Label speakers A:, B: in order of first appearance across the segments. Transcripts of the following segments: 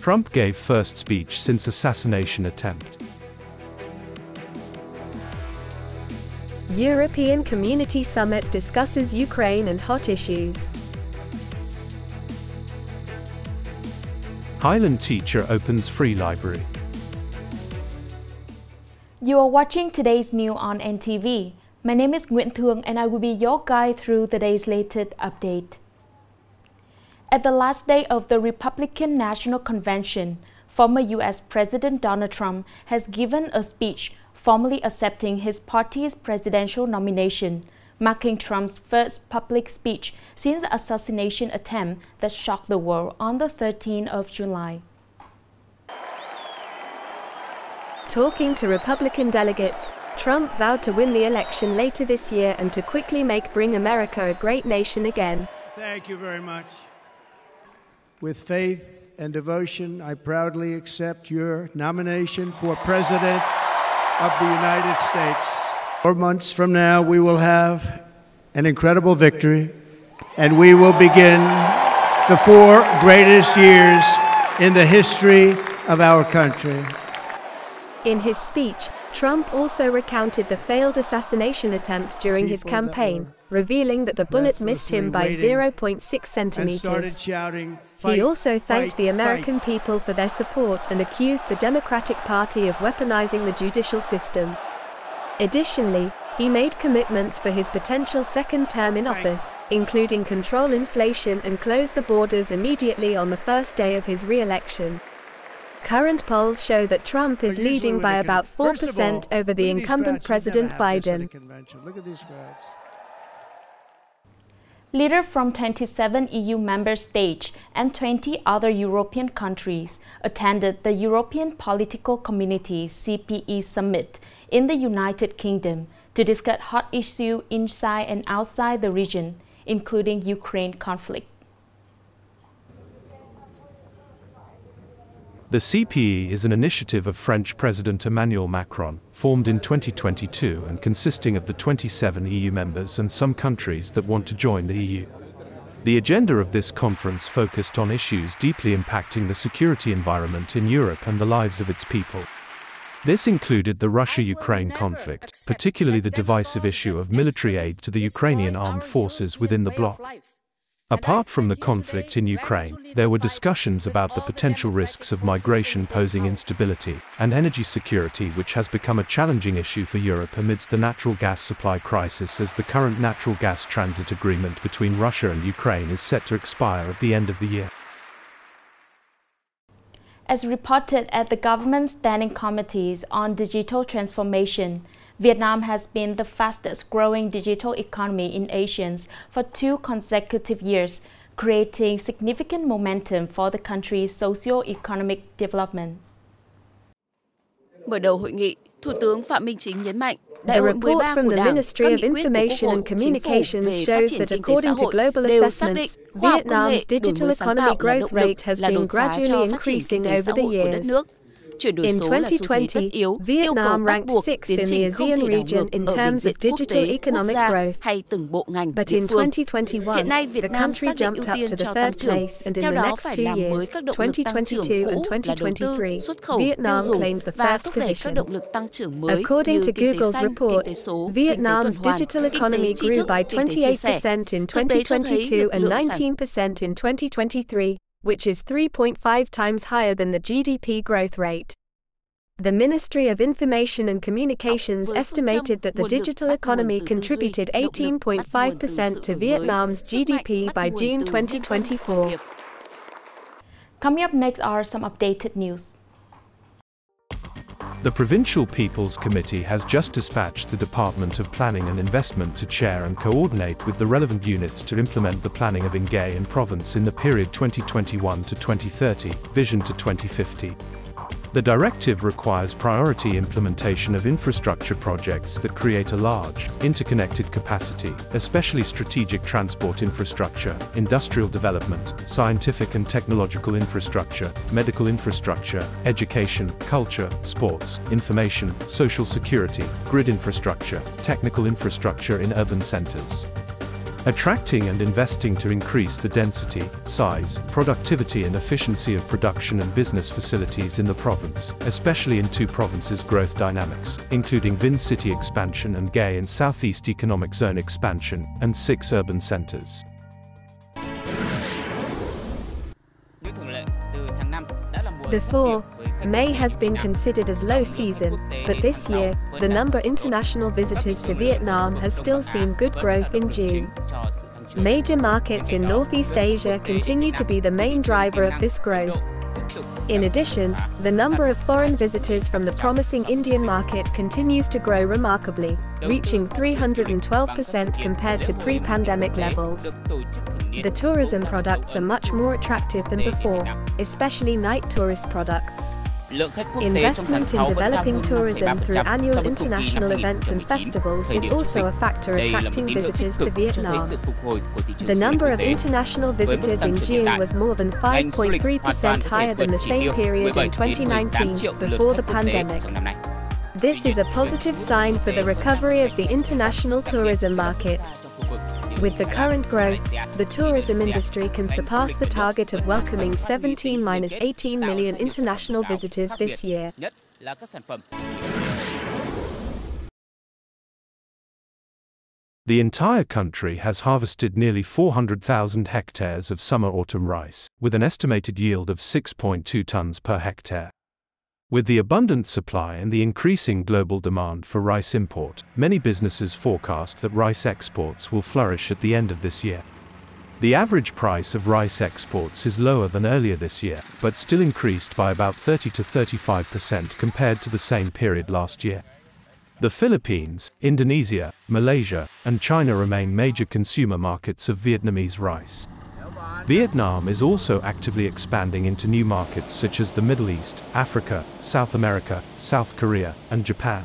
A: Trump gave first speech since assassination attempt.
B: European Community Summit discusses Ukraine and hot issues.
A: Highland teacher opens free library.
C: You are watching today's news on NTV. My name is Nguyễn Thị and I will be your guide through today's latest update. At the last day of the Republican National Convention, former U.S. President Donald Trump has given a speech formally accepting his party's presidential nomination, marking Trump's first public speech since the assassination attempt that shocked the world on the 13th of July.
B: Talking to Republican delegates, Trump vowed to win the election later this year and to quickly bring America a great nation again.
D: Thank you very much. With faith and devotion, I proudly accept your nomination for President of the United States. 4 months from now, we will have an incredible victory, and we will begin the 4 greatest years in the history of our country.
B: In his speech, Trump also recounted the failed assassination attempt during his campaign, revealing that the bullet missed him by 0.6 centimeters. He also thanked the American people for their support and accused the Democratic Party of weaponizing the judicial system. Additionally, he made commitments for his potential second term in office, including control inflation and close the borders immediately on the first day of his re-election. Current polls show that Trump is leading by about 4% over the incumbent President Biden.
C: Leaders from 27 EU member states and 20 other European countries attended the European Political Community (CPE) Summit in the United Kingdom to discuss hot issues inside and outside the region, including Ukraine conflict.
A: The CPE is an initiative of French President Emmanuel Macron, formed in 2022 and consisting of the 27 EU members and some countries that want to join the EU. The agenda of this conference focused on issues deeply impacting the security environment in Europe and the lives of its people. This included the Russia-Ukraine conflict, particularly the divisive issue of military aid to the Ukrainian armed forces within the bloc. Apart from the conflict in Ukraine, there were discussions about the potential risks of migration posing instability and energy security, which has become a challenging issue for Europe amidst the natural gas supply crisis, as the current natural gas transit agreement between Russia and Ukraine is set to expire at the end of the year.
C: As reported at the government standing committees on digital transformation, Vietnam has been the fastest growing digital economy in Asia for 2 consecutive years, creating significant momentum for the country's socio-economic development.
E: Mở đầu hội nghị, Thủ tướng Phạm Minh Chính nhấn mạnh,
B: The report from the Ministry of Information and Communications shows that according to global assessments, Vietnam's digital economy growth rate has been gradually increasing over the years. In 2020, Vietnam ranked 6th in the ASEAN region in terms of digital economic growth. But in 2021, the country jumped up to the 3rd place, and in the next 2 years, 2022 and 2023, Vietnam claimed the 1st position. According to Google's report, Vietnam's digital economy grew by 28% in 2022 and 19% in 2023. Which is 3.5 times higher than the GDP growth rate. The Ministry of Information and Communications estimated that the digital economy contributed 18.5% to Vietnam's GDP by June 2024.
C: Coming up next are some updated news.
A: The Provincial People's Committee has just dispatched the Department of Planning and Investment to chair and coordinate with the relevant units to implement the planning of Nghe and province in the period 2021 to 2030, Vision to 2050. The directive requires priority implementation of infrastructure projects that create a large, interconnected capacity, especially strategic transport infrastructure, industrial development, scientific and technological infrastructure, medical infrastructure, education, culture, sports, information, social security, grid infrastructure, technical infrastructure in urban centers. attracting and investing to increase the density, size, productivity and efficiency of production and business facilities in the province, especially in two provinces' growth dynamics, including Vinh city expansion and Nghe in Southeast Economic Zone expansion, and 6 urban centers.
B: Before, May has been considered as low season, but this year, the number of international visitors to Vietnam has still seen good growth in June. Major markets in Northeast Asia continue to be the main driver of this growth. In addition, the number of foreign visitors from the promising Indian market continues to grow remarkably, reaching 312% compared to pre-pandemic levels. The tourism products are much more attractive than before, especially night tourist products. Investment in developing tourism through annual international events and festivals is also a factor attracting visitors to Vietnam. The number of international visitors in June was more than 5.3% higher than the same period in 2019, before the pandemic. This is a positive sign for the recovery of the international tourism market. With the current growth, the tourism industry can surpass the target of welcoming 17–18 million international visitors this year.
A: The entire country has harvested nearly 400,000 hectares of summer-autumn rice, with an estimated yield of 6.2 tons per hectare. With the abundant supply and the increasing global demand for rice import, many businesses forecast that rice exports will flourish at the end of this year. The average price of rice exports is lower than earlier this year, but still increased by about 30 to 35% compared to the same period last year. The Philippines, Indonesia, Malaysia, and China remain major consumer markets of Vietnamese rice. Vietnam is also actively expanding into new markets such as the Middle East, Africa, South America, South Korea, and Japan.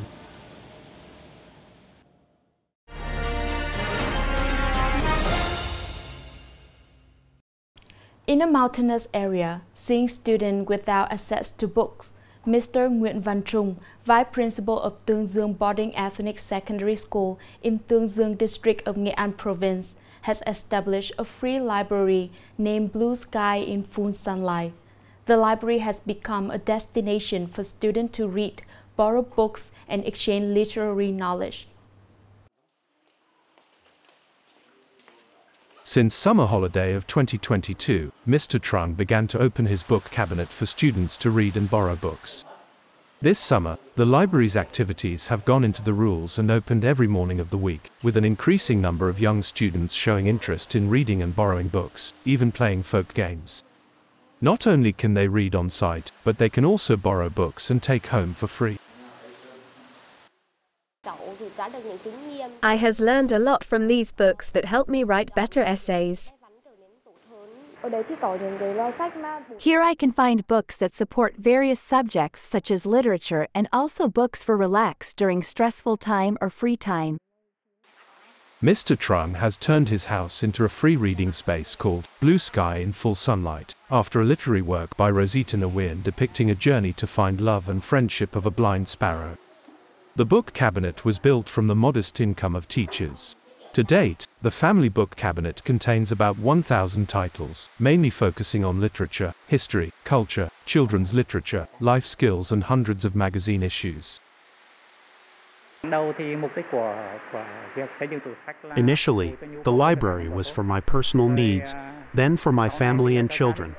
C: In a mountainous area, seeing students without access to books, Mr. Nguyễn Văn Trung, Vice Principal of Tương Dương Boarding Ethnic Secondary School in Tương Dương District of Nghệ An Province, has established a free library named Blue Sky in Full Sunlight. The library has become a destination for students to read, borrow books, and exchange literary knowledge.
A: Since summer holiday of 2022, Mr. Truyen began to open his book cabinet for students to read and borrow books. This summer, the library's activities have gone into the rules and opened every morning of the week, with an increasing number of young students showing interest in reading and borrowing books, even playing folk games. Not only can they read on site, but they can also borrow books and take home for free.
B: I has learned a lot from these books that help me write better essays.
F: Here I can find books that support various subjects such as literature and also books for relax during stressful time or free time.
A: Mr. Truyen has turned his house into a free reading space called Blue Sky in Full Sunlight, after a literary work by Rosita Nguyen depicting a journey to find love and friendship of a blind sparrow. The book cabinet was built from the modest income of teachers. To date, the family book cabinet contains about 1,000 titles, mainly focusing on literature, history, culture, children's literature, life skills and hundreds of magazine issues.
G: Initially, the library was for my personal needs, then for my family and children.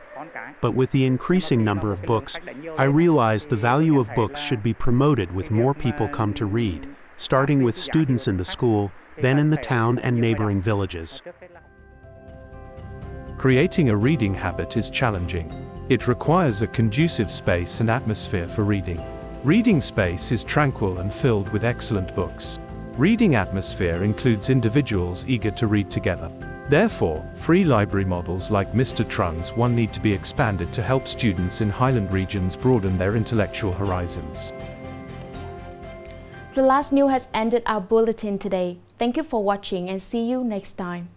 G: But with the increasing number of books, I realized the value of books should be promoted with more people come to read, starting with students in the school, then in the town and neighboring villages.
A: Creating a reading habit is challenging. It requires a conducive space and atmosphere for reading. Reading space is tranquil and filled with excellent books. Reading atmosphere includes individuals eager to read together. Therefore, free library models like Mr. Truyen's one need to be expanded to help students in Highland regions broaden their intellectual horizons.
C: The last news has ended our bulletin today. Thank you for watching and see you next time.